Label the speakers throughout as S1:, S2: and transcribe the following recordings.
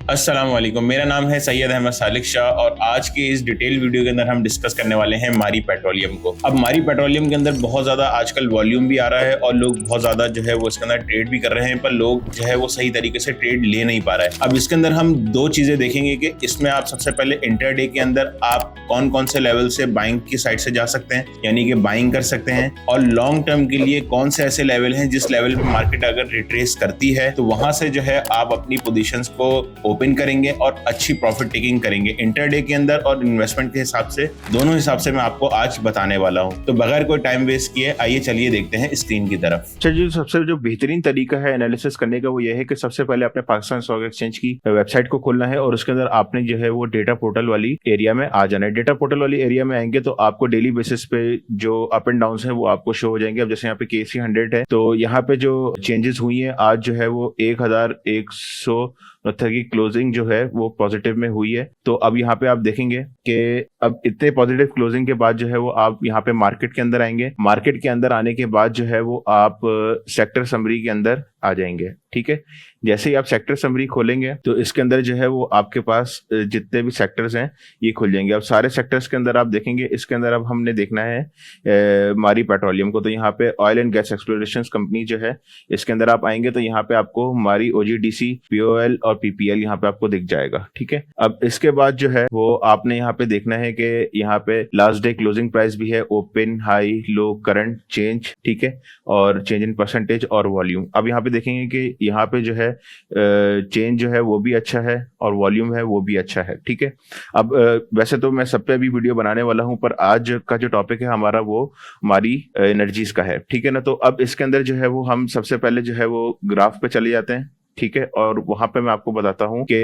S1: अस्सलाम वालेकुम। मेरा नाम है सैयद अहमद सालिक शाह और आज के इस डिटेल वीडियो के अंदर हम डिस्कस करने वाले हैं मारी पेट्रोलियम को। अब मारी पेट्रोलियम के अंदर बहुत ज़्यादा आजकल वॉल्यूम भी आ रहा है और लोग बहुत ज़्यादा जो है वो इसके अंदर ट्रेड भी कर रहे हैं, पर लोग जो है वो सही तरीके से ट्रेड ले नहीं पा रहा है। अब इसके अंदर हम दो चीज़ें देखेंगे कि इसमें आप सबसे पहले इंटरडे के अंदर आप कौन कौन से लेवल से बाइंग की साइड से जा सकते हैं, यानी कि बाइंग कर सकते हैं, और लॉन्ग टर्म के लिए कौन से ऐसे लेवल हैं जिस लेवल पे मार्केट अगर रिट्रेस करती है तो वहां से जो है आप अपनी पोजीशंस को ओपन करेंगे और अच्छी प्रॉफिट टेकिंग करेंगे इंटरडे के अंदर और इन्वेस्टमेंट के हिसाब से। दोनों हिसाब से मैं आपको आज बताने वाला हूं, तो बगैर कोई टाइम वेस्ट किए आइए चलिए देखते हैं स्क्रीन की तरफ।
S2: जो सबसे बेहतरीन तरीका है एनालिसिस करने का वो ये है कि सबसे पहले आपने पाकिस्तान स्टॉक एक्सचेंज की वेबसाइट को खोलना है और उसके अंदर आपने जो है वो डेटा पोर्टल वाली एरिया में आ जाना है। डेटा पोर्टल वाली एरिया में आएंगे तो आपको डेली बेसिस पे जो अप एंड डाउन है वो आपको शो हो जाएंगे। अब जैसे यहाँ पे KC 100 है तो यहाँ पे जो चेंजेस हुई है आज जो है वो 1169 की क्लोजिंग जो है वो पॉजिटिव में हुई है। तो अब यहाँ पे आप देखेंगे कि अब इतने पॉजिटिव क्लोजिंग के बाद जो है वो आप यहाँ पे मार्केट के अंदर आएंगे। मार्केट के अंदर आने के बाद जो है वो आप सेक्टर समरी के अंदर आ जाएंगे। ठीक है, जैसे ही आप सेक्टर समरी खोलेंगे तो इसके अंदर जो है वो आपके पास जितने भी सेक्टर्स हैं ये खुल जाएंगे। अब सारे सेक्टर्स के अंदर आप देखेंगे, इसके अंदर अब हमने देखना है मारी पेट्रोलियम को। तो यहाँ पे oil and gas exploration company जो है इसके अंदर आप आएंगे तो यहाँ पे आपको मारी OGDC, POL और PPL यहाँ पे आपको दिख जाएगा। ठीक है, अब इसके बाद जो है वो आपने यहाँ पे देखना है कि यहाँ पे लास्ट डे क्लोजिंग प्राइस भी है, ओपन, हाई, लो, करंट, चेंज, ठीक है, और चेंज इन परसेंटेज और वॉल्यूम। अब यहाँ पे देखेंगे कि यहाँ पे जो है चेंज जो है वो भी अच्छा है और वॉल्यूम है वो भी अच्छा है। ठीक है, अब वैसे तो मैं सब पे अभी वीडियो बनाने वाला हूं, पर आज का जो टॉपिक है हमारा वो मारी एनर्जीज का है। ठीक है ना, तो अब इसके अंदर जो है वो हम सबसे पहले जो है वो ग्राफ पे चले जाते हैं। ठीक है, और वहां पे मैं आपको बताता हूं कि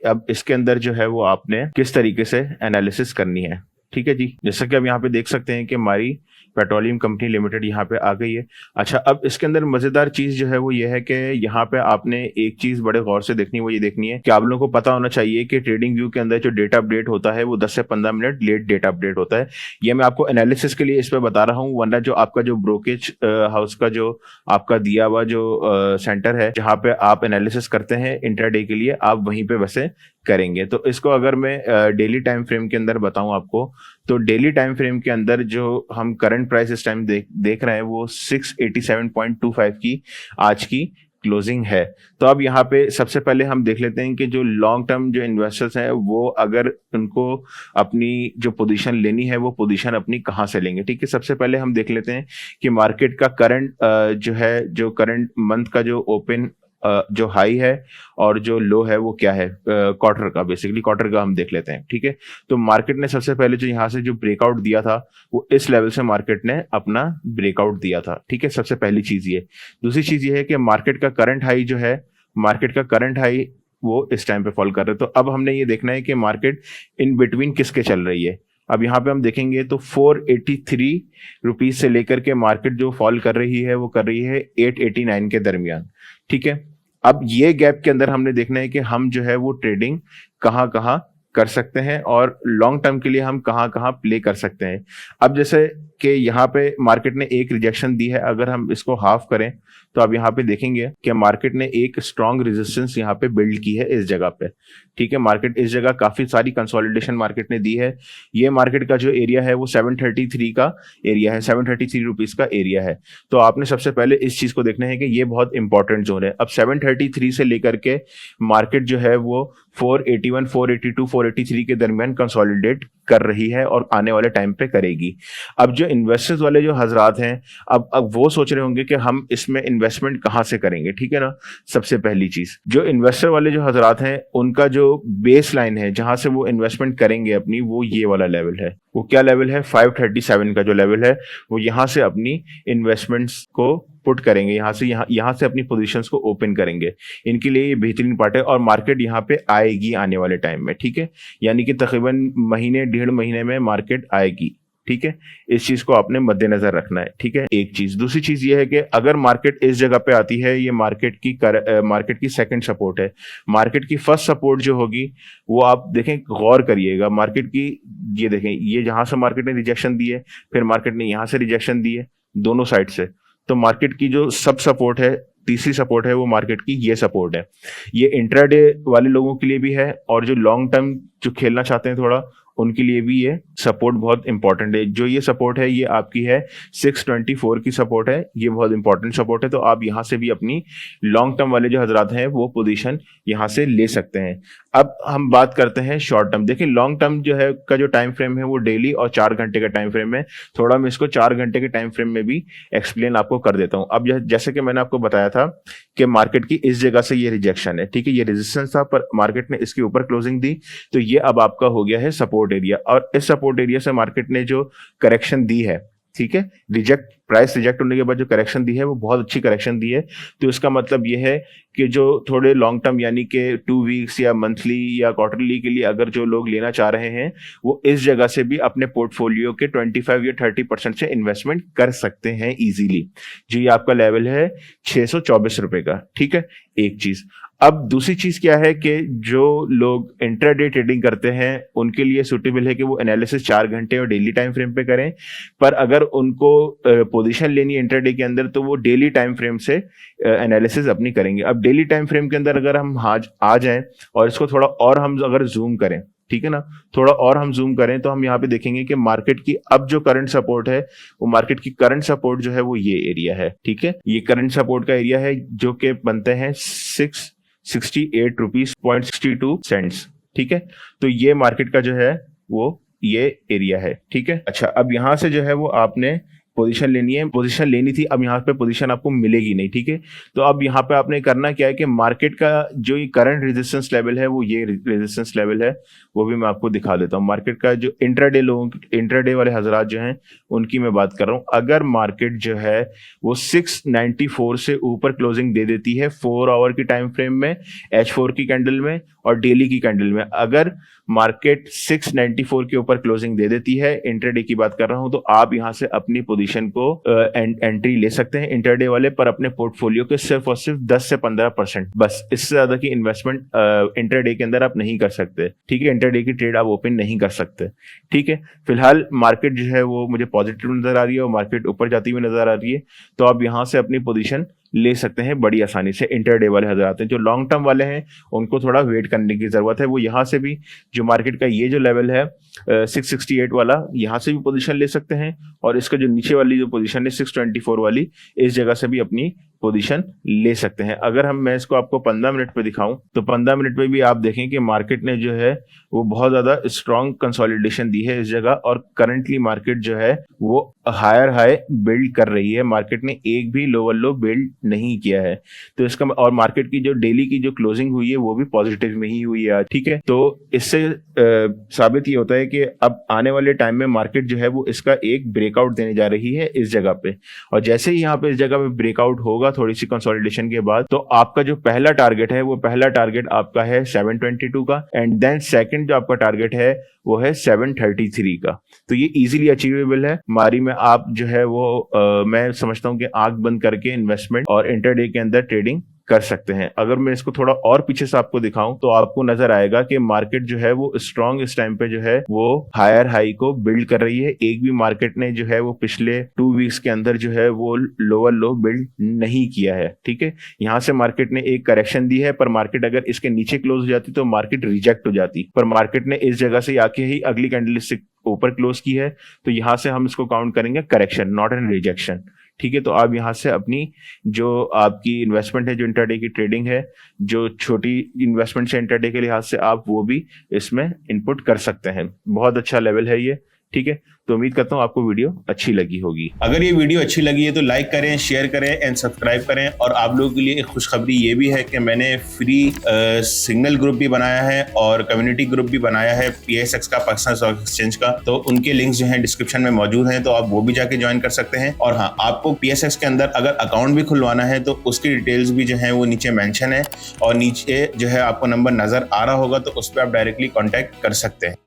S2: अब इसके अंदर जो है वो आपने किस तरीके से एनालिसिस करनी है। ठीक है जी, जैसा कि आप यहाँ पे देख सकते हैं कि मारी पेट्रोलियम कंपनी लिमिटेड यहाँ पे आ गई है। अच्छा, अब इसके अंदर मजेदार चीज जो है वो ये है कि यहाँ पे आपने एक चीज बड़े गौर से देखनी है, वो ये देखनी है कि आप लोगों को पता होना चाहिए कि ट्रेडिंग व्यू के अंदर जो डेटा अपडेट होता है वो 10 से 15 मिनट लेट डेटा अपडेट होता है। ये मैं आपको एनालिसिस के लिए इस पे बता रहा हूँ, वरना जो आपका जो ब्रोकेज हाउस का जो आपका दिया हुआ जो सेंटर है जहाँ पे आप एनालिसिस करते हैं इंट्राडे के लिए, आप वहीं पे वैसे करेंगे। तो इसको अगर मैं डेली टाइम फ्रेम के अंदर बताऊं आपको, तो डेली टाइम फ्रेम के अंदर जो हम करंट प्राइस इस टाइम देख रहे हैं वो 687.25 की आज की क्लोजिंग है। तो अब यहाँ पे सबसे पहले हम देख लेते हैं कि जो लॉन्ग टर्म जो इन्वेस्टर्स हैं वो अगर उनको अपनी जो पोजीशन लेनी है वो पोजीशन अपनी कहाँ से लेंगे। ठीक है, सबसे पहले हम देख लेते हैं कि मार्केट का करंट जो है, जो करंट मंथ का जो ओपन जो हाई है और जो लो है वो क्या है, क्वार्टर का, बेसिकली क्वार्टर का हम देख लेते हैं। ठीक है, तो मार्केट ने सबसे पहले जो यहाँ से जो ब्रेकआउट दिया था वो इस लेवल से मार्केट ने अपना ब्रेकआउट दिया था। ठीक है, सबसे पहली चीज ये। दूसरी चीज ये है कि मार्केट का करंट हाई जो है, मार्केट का करंट हाई वो इस टाइम पे फॉल कर रहे हैं। तो अब हमने ये देखना है कि मार्केट इन बिटवीन किसके चल रही है। अब यहाँ पे हम देखेंगे तो 483 रुपीज से लेकर के मार्केट जो फॉल कर रही है वो कर रही है 889 के दरमियान। ठीक है, अब ये गैप के अंदर हमने देखना है कि हम जो है वो ट्रेडिंग कहाँ कहाँ कर सकते हैं और लॉन्ग टर्म के लिए हम कहाँ कहाँ प्ले कर सकते हैं। अब जैसे कि यहाँ पे मार्केट ने एक रिजेक्शन दी है, अगर हम इसको हाफ करें तो अब यहाँ पे देखेंगे कि मार्केट ने एक स्ट्रॉन्ग रेजिस्टेंस यहाँ पे बिल्ड की है इस जगह पे। ठीक है, मार्केट इस जगह काफी सारी कंसोलिडेशन मार्केट ने दी है। ये मार्केट का जो एरिया है वो 733 का एरिया है, 733 रुपीज का एरिया है। तो आपने सबसे पहले इस चीज को देखना है कि ये बहुत इंपॉर्टेंट जोन है। अब 733 से लेकर के मार्केट जो है वो 481, 482, 483 के दरमियान कंसोलिडेट कर रही है और आने वाले टाइम पे करेगी। अब जो इन्वेस्टर्स वाले जो हजरात हैं, अब वो सोच रहे होंगे कि हम इसमें इन्वेस्टमेंट कहाँ से करेंगे। ठीक है ना, सबसे पहली चीज, जो इन्वेस्टर वाले जो हजरात हैं उनका जो बेस लाइन है जहां से वो इन्वेस्टमेंट करेंगे अपनी, वो ये वाला लेवल है। वो क्या लेवल है, 537 का जो लेवल है वो यहाँ से अपनी इन्वेस्टमेंट्स को पुट करेंगे, यहाँ से अपनी पोजीशंस को ओपन करेंगे। इनके लिए ये बेहतरीन पार्ट है और मार्केट यहाँ पे आएगी आने वाले टाइम में। ठीक है, यानी कि तकरीबन महीने 1.5 महीने में मार्केट आएगी। ठीक है, इस चीज को आपने मद्देनजर रखना है। ठीक है, एक चीज। दूसरी चीज ये है कि अगर मार्केट इस जगह पे आती है, ये मार्केट की सेकंड सपोर्ट है। मार्केट की फर्स्ट सपोर्ट जो होगी वो आप देखें, गौर करिएगा, मार्केट की ये देखें, ये जहां से मार्केट ने रिजेक्शन दी है, फिर मार्केट ने यहां से रिजेक्शन दी है, दोनों साइड से। तो मार्केट की जो सब सपोर्ट है तीसरी सपोर्ट है वो मार्केट की ये सपोर्ट है। ये इंट्राडे वाले लोगों के लिए भी है और जो लॉन्ग टर्म जो खेलना चाहते हैं थोड़ा, उनके लिए भी ये सपोर्ट बहुत इंपॉर्टेंट है। जो ये सपोर्ट है ये आपकी है 624 की सपोर्ट है, ये बहुत इंपॉर्टेंट सपोर्ट है। तो आप यहाँ से भी अपनी लॉन्ग टर्म वाले जो हजरात हैं वो पोजीशन यहाँ से ले सकते हैं। अब हम बात करते हैं शॉर्ट टर्म। देखिए लॉन्ग टर्म जो है का जो टाइम फ्रेम है वो डेली और 4 घंटे का टाइम फ्रेम है। थोड़ा मैं इसको 4 घंटे के टाइम फ्रेम में भी एक्सप्लेन आपको कर देता हूँ। अब जैसे कि मैंने आपको बताया था कि मार्केट की इस जगह से ये रिजेक्शन है, ठीक है, ये रेजिस्टेंस था पर मार्केट ने इसके ऊपर क्लोजिंग दी, तो ये अब आपका हो गया है सपोर्ट एरिया। और इस सपोर्ट एरिया से मार्केट ने जो करेक्शन दी है, ठीक है, प्राइस रिजेक्ट होने के बाद जो करेक्शन दी है वो बहुत अच्छी करेक्शन दी है। तो इसका मतलब ये है कि जो थोड़े लॉन्ग टर्म यानी कि 2 वीक्स या मंथली या क्वार्टरली के लिए अगर जो लोग लेना चाह रहे हैं वो इस जगह से भी अपने पोर्टफोलियो के 25 या 30% से इन्वेस्टमेंट कर सकते हैं इजीली। जो ये आपका लेवल है 624 रुपए का, ठीक है, एक चीज। अब दूसरी चीज क्या है कि जो लोग इंट्राडे ट्रेडिंग करते हैं उनके लिए सूटेबल है कि वो एनालिसिस 4 घंटे और डेली टाइम फ्रेम पे करें। पर अगर उनको पोजीशन लेनी है इंट्राडे के अंदर तो वो डेली टाइम फ्रेम से एनालिसिस अपनी करेंगे। अब डेली टाइम फ्रेम के अंदर अगर हम आ जाएं और इसको थोड़ा और हम अगर जूम करें, ठीक है ना, थोड़ा और हम जूम करें तो हम यहाँ पे देखेंगे कि मार्केट की अब जो करंट सपोर्ट है वो मार्केट की करंट सपोर्ट जो है वो ये एरिया है, ठीक है, ये करंट सपोर्ट का एरिया है जो कि बनते हैं 668 रुपीज 0.62 सेंट्स, ठीक है। तो ये मार्केट का जो है वो ये एरिया है, ठीक है। अच्छा, अब यहां से जो है वो आपने पोजीशन लेनी है, पोजीशन लेनी थी, अब यहाँ पे पोजीशन आपको मिलेगी नहीं, ठीक है। तो अब यहाँ पे आपने करना क्या है कि मार्केट का जो ये करंट रेजिस्टेंस लेवल है वो ये रेजिस्टेंस लेवल है, वो भी मैं आपको दिखा देता हूँ। मार्केट का जो इंट्राडे वाले हजरात जो हैं उनकी मैं बात कर रहा हूँ। अगर मार्केट जो है वो 694 से ऊपर क्लोजिंग दे देती है 4 आवर की टाइम फ्रेम में, H4 की कैंडल में और डेली की कैंडल में, अगर मार्केट 694 के ऊपर क्लोजिंग दे देती है, इंट्राडे की बात कर रहा हूं, तो आप यहां से अपनी पोजीशन को एंट्री ले सकते हैं इंट्राडे वाले, पर अपने पोर्टफोलियो के सिर्फ और सिर्फ 10 से 15%, बस इससे ज्यादा की इन्वेस्टमेंट इंट्राडे के अंदर आप नहीं कर सकते, ठीक है। इंट्राडे की ट्रेड आप ओपन नहीं कर सकते, ठीक है। फिलहाल मार्केट जो है वो मुझे पॉजिटिव नजर आ रही है और मार्केट ऊपर जाती हुई नजर आ रही है, तो आप यहां से अपनी पोजीशन ले सकते हैं बड़ी आसानी से। इंटरडे वाले हजरात हैं, जो लॉन्ग टर्म वाले हैं उनको थोड़ा वेट करने की जरूरत है। वो यहाँ से भी जो मार्केट का ये जो लेवल है 668 वाला, यहाँ से भी पोजीशन ले सकते हैं और इसका जो नीचे वाली जो पोजीशन है 624 वाली, इस जगह से भी अपनी पोजीशन ले सकते हैं। अगर मैं इसको आपको 15 मिनट पे दिखाऊं तो 15 मिनट पे भी आप देखें कि मार्केट ने जो है वो बहुत ज्यादा स्ट्रॉन्ग कंसोलिडेशन दी है इस जगह, और करंटली मार्केट जो है वो हायर हाई बिल्ड कर रही है। मार्केट ने एक भी लोअर लो बिल्ड नहीं किया है, तो इसका और मार्केट की जो डेली की जो क्लोजिंग हुई है वो भी पॉजिटिव में ही हुई है, ठीक है। तो इससे साबित ये होता है कि अब आने वाले टाइम में मार्केट जो है वो इसका एक ब्रेकआउट देने जा रही है इस जगह पे, और जैसे ही यहाँ पे इस जगह पे ब्रेकआउट होगा थोड़ी सी कंसोलिडेशन के बाद, तो आपका जो पहला टारगेट है वो पहला टारगेट आपका है 722 का, एंड देन सेकंड जो आपका टारगेट है वो है 733 का। तो ये इजीली अचीवेबल है। मारी में आप जो है वो मैं समझता हूं कि आंख बंद करके इन्वेस्टमेंट और इंटरडे के अंदर ट्रेडिंग कर सकते हैं। अगर मैं इसको थोड़ा और पीछे से आपको दिखाऊं तो आपको नजर आएगा कि मार्केट जो है वो स्ट्रॉन्ग इस टाइम पे जो है वो हायर हाई को बिल्ड कर रही है। एक भी मार्केट ने जो है वो पिछले 2 वीक्स के अंदर जो है वो लोअर लो बिल्ड नहीं किया है, ठीक है। यहां से मार्केट ने एक करेक्शन दी है, पर मार्केट अगर इसके नीचे क्लोज हो जाती तो मार्केट रिजेक्ट हो जाती, पर मार्केट ने इस जगह से आके ही अगली कैंडलस्टिक ऊपर क्लोज की है, तो यहां से हम इसको काउंट करेंगे करेक्शन, नॉट एन रिजेक्शन, ठीक है। तो आप यहां से अपनी जो आपकी इन्वेस्टमेंट है, जो इंटरडे की ट्रेडिंग है, जो छोटी इन्वेस्टमेंट है इंटरडे के लिहाज से, आप वो भी इसमें इनपुट कर सकते हैं। बहुत अच्छा लेवल है ये, ठीक है। तो उम्मीद करता हूँ आपको वीडियो अच्छी लगी होगी।
S1: अगर ये वीडियो अच्छी लगी है तो लाइक करें, शेयर करें एंड सब्सक्राइब करें। और आप लोगों के लिए एक खुशखबरी ये भी है कि मैंने फ्री सिग्नल ग्रुप भी बनाया है और कम्युनिटी ग्रुप भी बनाया है PSX का, पाकिस्तान स्टॉक एक्सचेंज का। तो उनके लिंक्स जो हैं डिस्क्रिप्शन में मौजूद हैं, तो आप वो भी जाके ज्वाइन कर सकते हैं। और हाँ, आपको PSX के अंदर अगर अकाउंट भी खुलवाना है तो उसकी डिटेल्स भी जो है वो नीचे मेंशन है, और नीचे जो है आपको नंबर नजर आ रहा होगा, तो उस पर आप डायरेक्टली कॉन्टैक्ट कर सकते हैं।